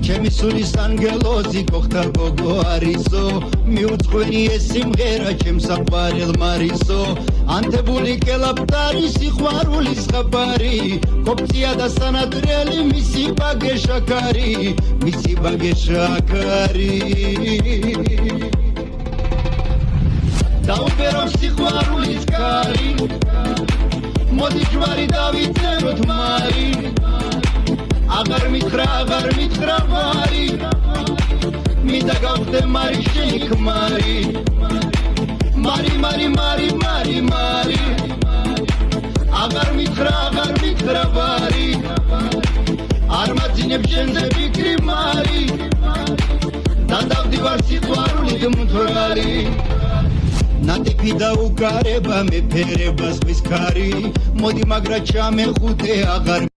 ჩემი სულის ანგელოზი გოხდა გოგო არისო მიუძღვენი ეს სიმღერა ჩემს საყვარელ მარისო ანთებული კელაპტარი სიყვარულის ხაბარი კოპცია და სანადრელი მისი ბაგე შაქარი მისი ბაგე შაქარი დაუბერო სიყვარულის კარი მოდი ჯვარი დავიწეროთ მარი აღარ მითხრა ვარი მინდა გავხდე მარი შენი ქმარი მარი აღარ მითხრა ვარი არ მაძინებ შენზე ფიქრი მარი და დავდივარ სიყვარულით მთვრალი ნატიფი დაუგარება მეფერება ზღვის ქარი მოდი მაგრა ჩამეხუთე აღარ